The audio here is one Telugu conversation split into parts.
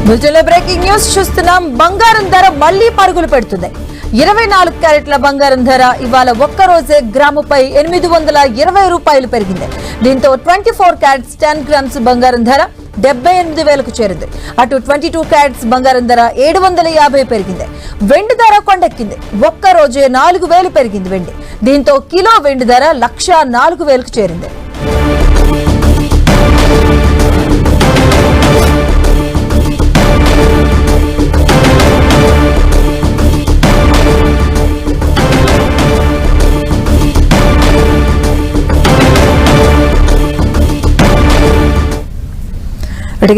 బులెటిన్లో బ్రేకింగ్ న్యూస్ చూస్తున్నాం. బంగారం ధర మళ్లీ పరుగులు పెడుతుంది. 24 క్యారెట్ల బంగారం ధర ఇవాళ ఒక్కరోజే గ్రాముపై 820 రూపాయలు పెరిగింది. దీంతో 24 క్యారెట్స్ 10 గ్రామ్స్ బంగారం ధర 78,000కు చేరింది. అటు 22 క్యారెట్స్ బంగారం ధర 750 పెరిగింది. వెండి ధర కొండెక్కింది. ఒక్కరోజే 4,000 పెరిగింది వెండి. దీంతో కిలో వెండి ధర 104,000కు చేరింది.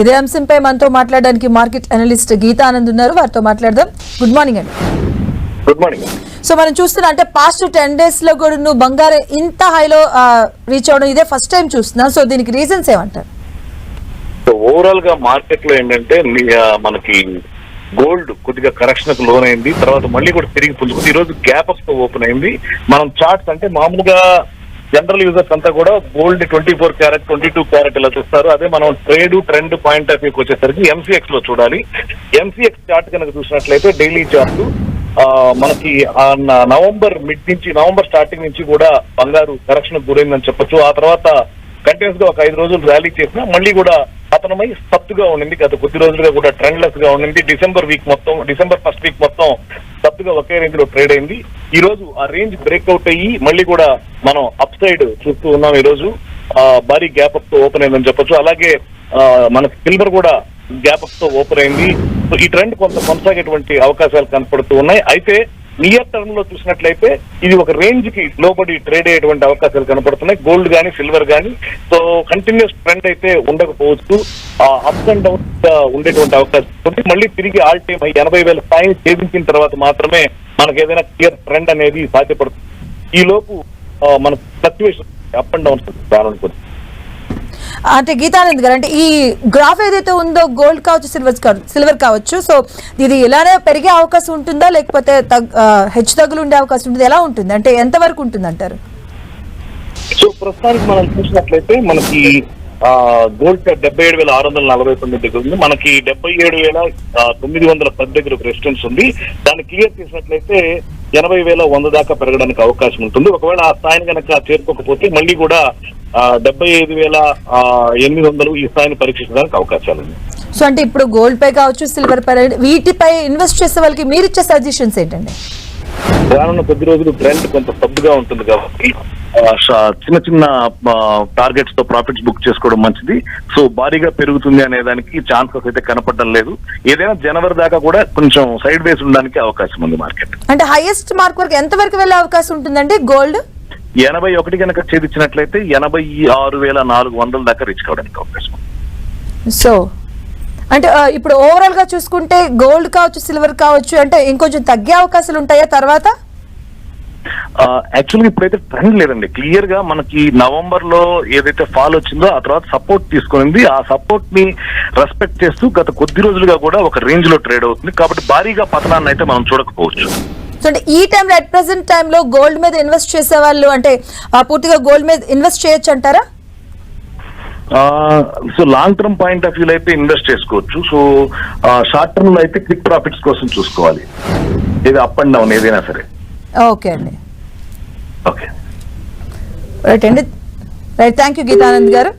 ఇదే అంశంపై మనతో మాట్లాడడానికి మార్కెట్ అనలిస్ట్ గీతా ఆనంద్ ఉన్నారు. వారితో మాట్లాడదాం. గుడ్ మార్నింగ్ అండి. Good morning. సో మనం చూస్తున్నాం అంటే పాస్ట్ 10 days లో కూడా నువ్వు బంగారం ఇంత హైలో రీచ్ అవడం ఇదే ఫస్ట్ టైం చూస్తున్నాం. సో దీనికి రీజన్స్ ఏమంటారు? సో ఓవరాల్ గా మార్కెట్ లో ఏంటంటే మనకి గోల్డ్ కొద్దిగా కరెక్షన్ కు లోన్ అయింది. తర్వాత మళ్ళీ కూడా తిరిగి పుంజుకుంది. ఈ రోజు గ్యాప్ అప్ తో ఓపెన్ అయింది. మనం చార్ట్స్ అంటే మామూలుగా జనరల్ యూజర్స్ అంతా కూడా గోల్డ్ 24 క్యారెట్ 22 క్యారెట్ ఇలా చూస్తారు. అదే మనం ట్రెండ్ పాయింట్ ఆఫ్ వ్యూకి వచ్చేసరికి ఎంసీఎక్స్ లో చూడాలి. ఎంసీఎక్స్ చార్ట్ కనుక చూసినట్లయితే డైలీ చార్ట్ మనకి నవంబర్ మిడ్ నుంచి నవంబర్ స్టార్టింగ్ నుంచి కూడా బంగారు కరెక్షన్ గురైందని చెప్పొచ్చు. ఆ తర్వాత కంటిన్యూస్ గా ఒక 5 రోజులు ర్యాలీ చేసినా మళ్ళీ కూడా పతనమై సత్తుగా ఉండింది. గత కొద్ది రోజులుగా కూడా ట్రెండ్ లెస్ గా ఉండింది. డిసెంబర్ ఫస్ట్ వీక్ మొత్తం సత్తుగా ఒకే రేంజ్ లో ట్రేడ్ అయింది. ఈ రోజు ఆ రేంజ్ బ్రేక్అవుట్ అయ్యి మళ్ళీ కూడా మనం అప్ సైడ్ చూస్తూ ఉన్నాం. ఈ రోజు భారీ గ్యాప్ అప్ తో ఓపెన్ అయిందని చెప్పొచ్చు. అలాగే మనకి సిల్వర్ కూడా గ్యాప్ అప్ తో ఓపెన్ అయింది. సో ఈ ట్రెండ్ కొంత కొనసాగేటువంటి అవకాశాలు కనపడుతూ ఉన్నాయి. అయితే నియర్ టర్మ్ లో చూసినట్లయితే ఇది ఒక రేంజ్ కి లోబడి ట్రేడ్ అయ్యేటువంటి అవకాశాలు కనపడుతున్నాయి. గోల్డ్ గానీ సిల్వర్ గానీ. సో కంటిన్యూస్ ట్రెండ్ అయితే ఉండకపోవచ్చు. అప్స్ అండ్ డౌన్ ఉండేటువంటి అవకాశం ఉంది. మళ్ళీ తిరిగి ఆల్ టైమ్ 80,000 స్థాయిని ఛేదించిన తర్వాత మాత్రమే మనకు ఏదైనా క్లియర్ ట్రెండ్ అనేది సాధ్యపడుతుంది. ఈ లోపు మన ఫ్లక్చువేషన్ అప్ అండ్ డౌన్స్ రావాలనుకుంటుంది. అంటే గీతానంద్ గారు, అంటే ఈ గ్రాఫ్ ఏదైతే ఉందో గోల్డ్ కావచ్చు సిల్వర్ కావచ్చు, సో ఇది ఇలానే పెరిగే అవకాశం ఉంటుందా లేకపోతే హెచ్చు తగ్గులు ఉండే అవకాశం ఉంటుంది? ఎలా ఉంటుంది, అంటే ఎంత వరకు ఉంటుంది అంటారు? సో ప్రస్తుతానికి మనం చూసినట్లయితే మనకి గోల్డ్ 77,649 దగ్గర ఉంది. మనకి 77,910 దగ్గర ఒక రెసిస్టెన్స్ ఉంది. దాన్ని క్లియర్ చేసినట్లయితే 80,100 దాకా పెరగడానికి అవకాశం ఉంటుంది. ఒకవేళ ఆ స్థాయిని కనుక చేరుకోకపోతే మళ్ళీ కూడా 75,800 ఈ స్థాయిని పరీక్షించడానికి అవకాశాలు ఉంది. సో అంటే ఇప్పుడు గోల్డ్ పై కావచ్చు సిల్వర్ పై వీటిపై ఇన్వెస్ట్ చేసే వాళ్ళకి మీరు ఇచ్చే సజెషన్స్ ఏంటండి? రానున్న కొద్ది రోజులు ట్రెండ్ కొంత సబ్గా ఉంటుంది కాబట్టి చిన్న చిన్న టార్గెట్స్ తో ప్రాఫిట్స్ బుక్ చేసుకోవడం మంచిది. సో భారీగా పెరుగుతుంది అనే దానికి ఛాన్సెస్ అయితే కనపడడం లేదు. ఏదైనా జనవరి దాకా కూడా కొంచెం సైడ్ వేస్ ఉండడానికి అవకాశం ఉంది మార్కెట్. అంటే హైయెస్ట్ మార్క్ వరకు ఎంత వరకు వెళ్ళే అవకాశం ఉంటుందంటే గోల్డ్ 81 కనుక ఛేదించినట్లయితే 86,400 దాకా రీచ్ కావడానికి అవకాశం. సో అంటే ఇప్పుడు ఓవరాల్ గా చూసుకుంటే గోల్డ్ కావచ్చు సిల్వర్ కావచ్చు అంటే ఇంకొంచెం తగ్గే అవకాశాలు ఉంటాయా తర్వాత? యాక్చువల్గా ఇప్పుడైతే ట్రెండ్ లేదండి. క్లియర్ గా మనకి నవంబర్ లో ఏదైతే ఫాల్ వచ్చిందో ఆ తర్వాత సపోర్ట్ తీసుకునింది. ఆ సపోర్ట్ ని రెస్పెక్ట్ చేస్తూ గత కొద్ది రోజులుగా కూడా ఒక రేంజ్ లో ట్రేడ్ అవుతుంది. కాబట్టి భారీగా పతనాన్ని అయితే మనం చూడకపోవచ్చు. అంటే ఈ టైంలో అట్ ప్రెసెంట్ టైంలో గోల్డ్ మీద ఇన్వెస్ట్ చేసే వాళ్ళు అంటే పూర్తిగా గోల్డ్ మీద ఇన్వెస్ట్ చేయొచ్చు అంటారా? So long term point of view అయితే ఇన్వెస్ట్ చేసుకోవచ్చు. సో షార్ట్ టర్మ్ లో అయితే క్విక్ ప్రాఫిట్స్ కోసం చూసుకోవాలి. ఇది అప్ అండ్ డౌన్ ఏదైనా సరే. ఓకే అండి. ఓకే రైట్ అండి. రైట్, థ్యాంక్ యూ గీతానంద్ గారు.